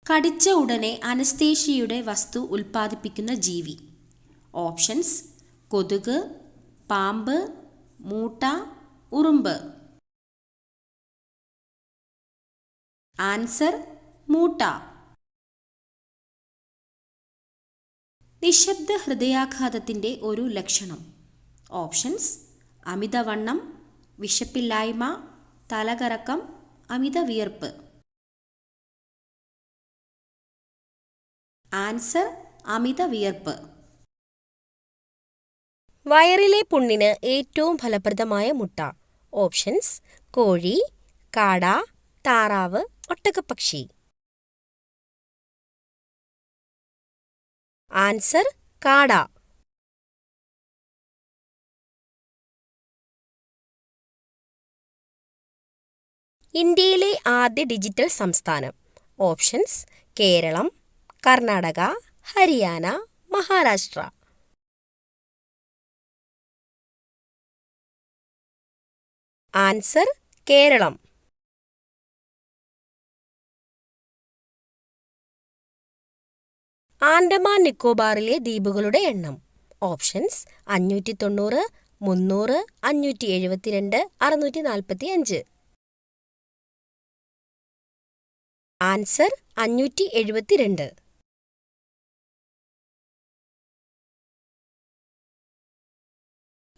കടിച്ച ഉടനെ അനസ്തേഷ്യയുടെ വസ്തു ഉൽപ്പാദിപ്പിക്കുന്ന ജീവി. ഓപ്ഷൻസ്: കൊതുക്, പാമ്പ്, മൂട്ട, ഉറുമ്പ്. ആൻസർ: മൂട്ട. നിശബ്ദ ഹൃദയാഘാതത്തിൻ്റെ ഒരു ലക്ഷണം. ഓപ്ഷൻസ്: അമിതവണ്ണം, വിശപ്പില്ലായ്മ, തലകറക്കം, അമിത വിയർപ്പ്. ആൻസർ: അമിത വിയർപ്പ്. വയറിലെ പുണ്ണിന് ഏറ്റവും ഫലപ്രദമായ മുട്ട. ഓപ്ഷൻസ്: കോഴി, കാട, താറാവ്, ഒട്ടകപ്പക്ഷി. ആൻസർ: കാട. ഇന്ത്യയിലെ ആദ്യ ഡിജിറ്റൽ സംസ്ഥാനം. ഓപ്ഷൻസ്: കേരളം, കർണാടക, ഹരിയാന, മഹാരാഷ്ട്ര. ആൻസർ: കേരളം. ആൻഡമാൻ നിക്കോബാറിലെ ദ്വീപുകളുടെ എണ്ണം. ഓപ്ഷൻസ്: 590, 300, 572, 645. ആൻസർ: 572.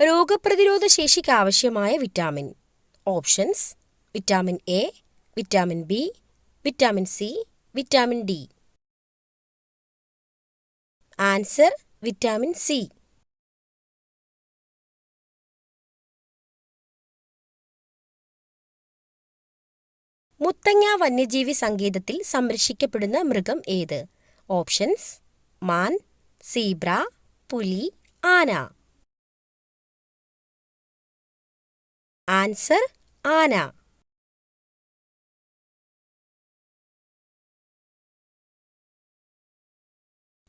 രോഗപ്രതിരോധ ശേഷിക്ക് ആവശ്യമായ vitamin. Options: vitamin A, vitamin B, vitamin C, vitamin D. Answer: vitamin C. Muthanga വന്യജീവി സങ്കേതത്തിൽ സംരക്ഷിക്കപ്പെടുന്ന മൃഗം ഏത്? ഓപ്ഷൻസ്: മാൻ, സീബ്ര, പുലി, ആന. ആൻസർ: ആന.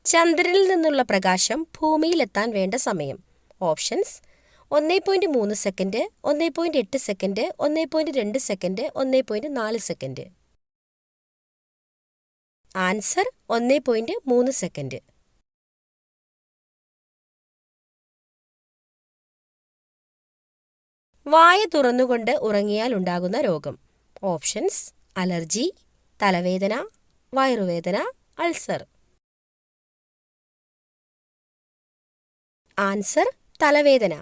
ചന്ദ്രനിൽ നിന്നുള്ള പ്രകാശം ഭൂമിയിലെത്താൻ വേണ്ട സമയം. Options: 1.3 second, 1.8 second, 1.2 second, 1.4 second. Answer: 1.3 second. വായ തുറന്നുകൊണ്ട് ഉറങ്ങിയാൽ ഉണ്ടാകുന്ന രോഗം. ഓപ്ഷൻസ്: അലർജി, തലവേദന, വയറുവേദന, അൾസർ. ആൻസർ: തലവേദന.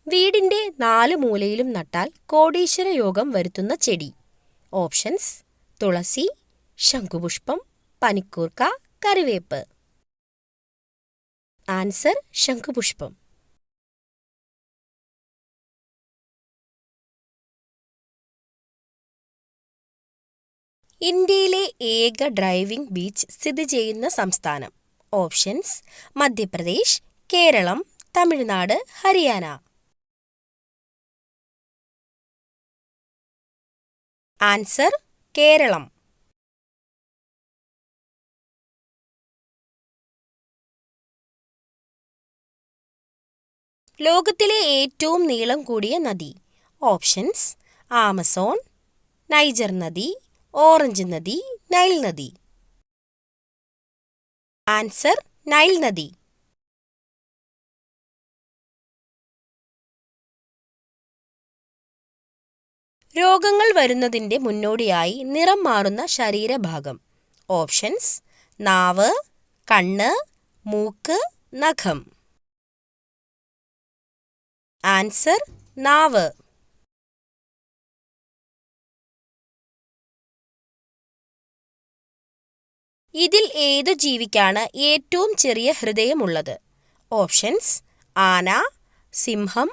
വീടിന്റെ 4 മൂലയിലും നട്ടാൽ കോടീശ്വര യോഗം വരുത്തുന്ന ചെടി. ഓപ്ഷൻസ്: തുളസി, ശംഖുപുഷ്പം, പനിക്കൂർക്ക, കറിവേപ്പ്. ആൻസർ: ശംഖുപുഷ്പം. ഇന്ത്യയിലെ ഏക ഡ്രൈവിംഗ് ബീച്ച് സ്ഥിതി ചെയ്യുന്ന സംസ്ഥാനം. ഓപ്ഷൻസ്: മധ്യപ്രദേശ്, കേരളം, തമിഴ്നാട്, ഹരിയാന. ആൻസർ: കേരളം. ലോകത്തിലെ ഏറ്റവും നീളം കൂടിയ നദി. ഓപ്ഷൻസ്: ആമസോൺ, നൈജർ നദി, ഓറഞ്ച് നദി, നൈൽ നദി. ആൻസർ: നൈൽ നദി. രോഗങ്ങൾ വരുന്നതിന്റെ മുന്നോടിയായി നിറം മാറുന്ന ശരീരഭാഗം. ഓപ്ഷൻസ്: നാവ്, കണ്ണ്, മൂക്ക്, നഖം. ആൻസർ: നാവ്. ഇതിൽ ഏതു ജീവിക്കാണ് ഏറ്റവും ചെറിയ ഹൃദയമുള്ളത്? ഓപ്ഷൻസ്: ആന, സിംഹം,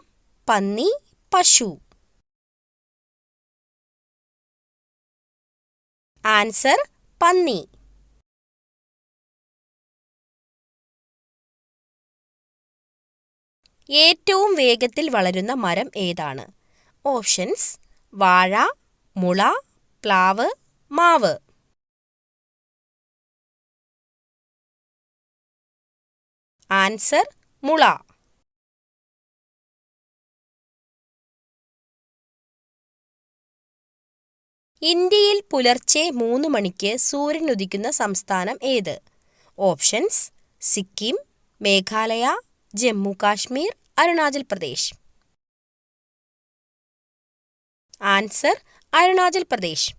പന്നി, പശു. ആൻസർ: പന്നി. ഏറ്റവും വേഗത്തിൽ വളരുന്ന മരം ഏതാണ്? ഓപ്ഷൻസ്: വാഴ, മുള, പ്ലാവ്, മാവ്. ആൻസർ: മുള. ഇന്ത്യയിൽ പുലർച്ചെ 3 മണിക്ക് സൂര്യൻ ഉദിക്കുന്ന സംസ്ഥാനം ഏത്? ഓപ്ഷൻസ്: സിക്കിം, മേഘാലയ, ജമ്മു കാശ്മീർ, അരുണാചൽ പ്രദേശ്. ആൻസർ: അരുണാചൽ പ്രദേശ്.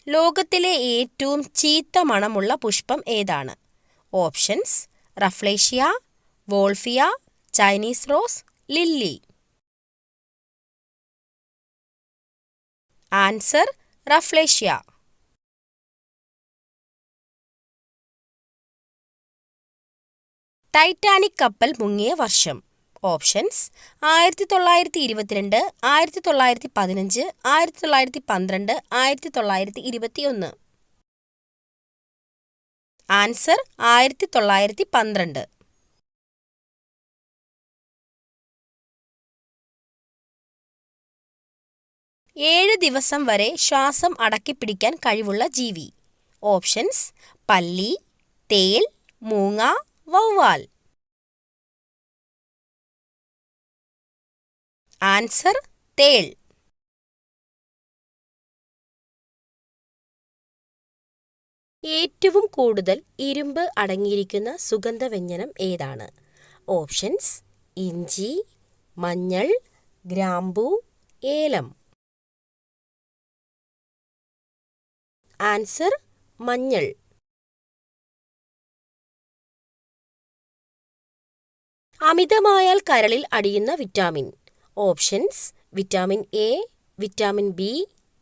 ലോകത്തിലെ ഏറ്റവും ചീത്ത മണമുള്ള പുഷ്പം ഏതാണ്? Options: rafflesia, wolffia, Chinese rose, lily. Answer: rafflesia. Titanic കപ്പൽ മുങ്ങിയ വർഷം. ഓപ്ഷൻസ്: 1922, 1915, 1912, 1921. ആൻസർ: 1912. ഏഴ് ദിവസം വരെ ശ്വാസം അടക്കിപ്പിടിക്കാൻ കഴിവുള്ള ജീവി. ഓപ്ഷൻസ്: പല്ലി, തേൾ, മൂങ്ങ, വവ്വാൽ. ആൻസർ: തേൾ. ഏറ്റവും കൂടുതൽ ഇരുമ്പ് അടങ്ങിയിരിക്കുന്ന സുഗന്ധവ്യഞ്ജനം ഏതാണ്? ഓപ്ഷൻസ്: ഇഞ്ചി, മഞ്ഞൾ, ഗ്രാമ്പൂ, ഏലം. ആൻസർ: മഞ്ഞൾ. അമിതമായാൽ കരളിൽ അടിയുന്ന vitamin. Options: vitamin A, vitamin B,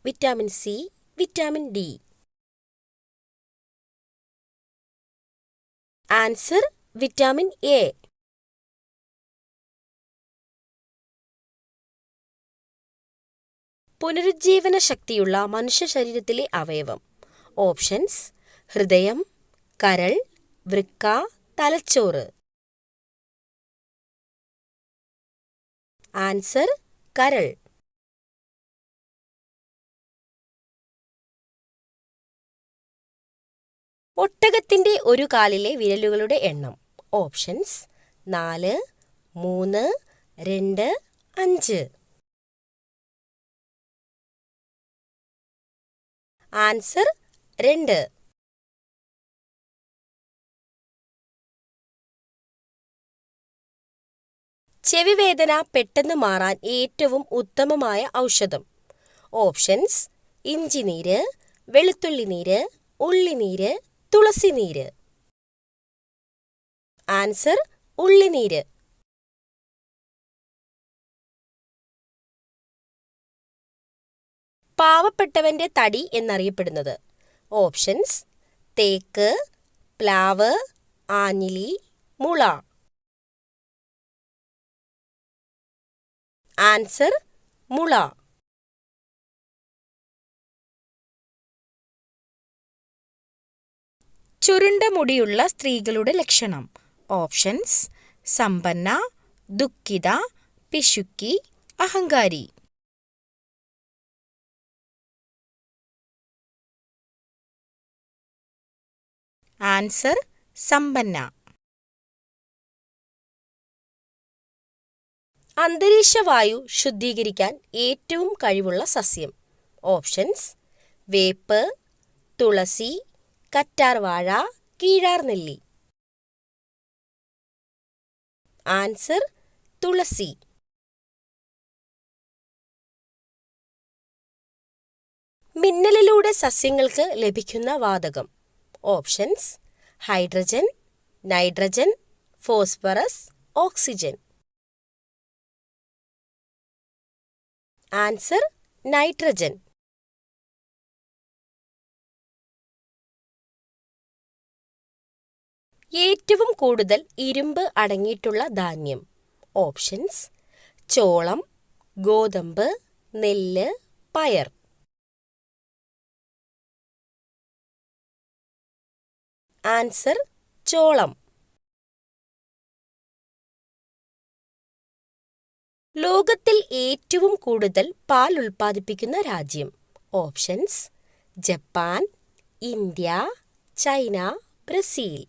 vitamin C, vitamin D. Answer: vitamin A. പുനരുജ്ജീവന ശക്തിയുള്ള മനുഷ്യ ശരീരത്തിലെ അവയവം. ഓപ്ഷൻസ്: ഹൃദയം, കരൾ, വൃക്ക, തലച്ചോറ്. ആൻസർ: കരൾ. ഒട്ടകത്തിന്റെ ഒരു കാലിലെ വിരലുകളുടെ എണ്ണം. ഓപ്ഷൻസ്: 4, 3, 2, 5. ആൻസർ: 2. ചെവിവേദന പെട്ടെന്ന് മാറാൻ ഏറ്റവും ഉത്തമമായ ഔഷധം. ഓപ്ഷൻസ്: ഇഞ്ചിനീര്, വെളുത്തുള്ളിനീര്, ഉള്ളിനീര്, തുളസിനീര്. ആൻസർ: ഉള്ളിനീര്. പാവപ്പെട്ടവന്റെ തടി എന്നറിയപ്പെടുന്നത്. ഓപ്ഷൻസ്: തേക്ക്, പ്ലാവ്, ആഞ്ഞിലി, മുള. ആൻസർ: മുള. ചുരുണ്ട മുടിയുള്ള സ്ത്രീകളുടെ ലക്ഷണം. ഓപ്ഷൻസ്: സമ്പന്ന, ദുഃഖിത, പിശുക്കി, അഹങ്കാരി. ആൻസർ: സമ്പന്ന. അന്തരീക്ഷവായു ശുദ്ധീകരിക്കാൻ ഏറ്റവും കഴിവുള്ള സസ്യം. ഓപ്ഷൻസ്: വേപ്പ്, തുളസി, കറ്റാർവാഴ, കീഴാർനെല്ലി. ആൻസർ: തുളസി. മിന്നലിലൂടെ സസ്യങ്ങൾക്ക് ലഭിക്കുന്ന വാതകം. Options: hydrogen, nitrogen, phosphorus, oxygen. Answer: nitrogen. ഏറ്റവും കൂടുതൽ ഇരുമ്പ് അടങ്ങിയിട്ടുള്ള ധാന്യം. ഓപ്ഷൻസ്: ചോളം, ഗോതമ്പ്, നെല്ല്, പയർ. ആൻസർ: ചോളം. ലോകത്തിൽ ഏറ്റവും കൂടുതൽ പാൽ ഉൽപ്പാദിപ്പിക്കുന്ന രാജ്യം. Options: Japan, India, China, Brazil.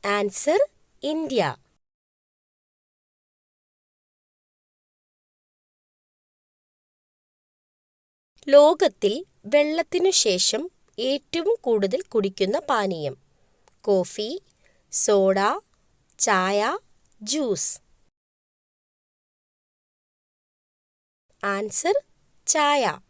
Answer: India. ലോകത്തിൽ വെള്ളത്തിനു ശേഷം ഏറ്റവും കൂടുതൽ കുടിക്കുന്ന പാനീയം? കോഫി, സോഡ, ചായ, ജ്യൂസ്. ആൻസർ ചായ.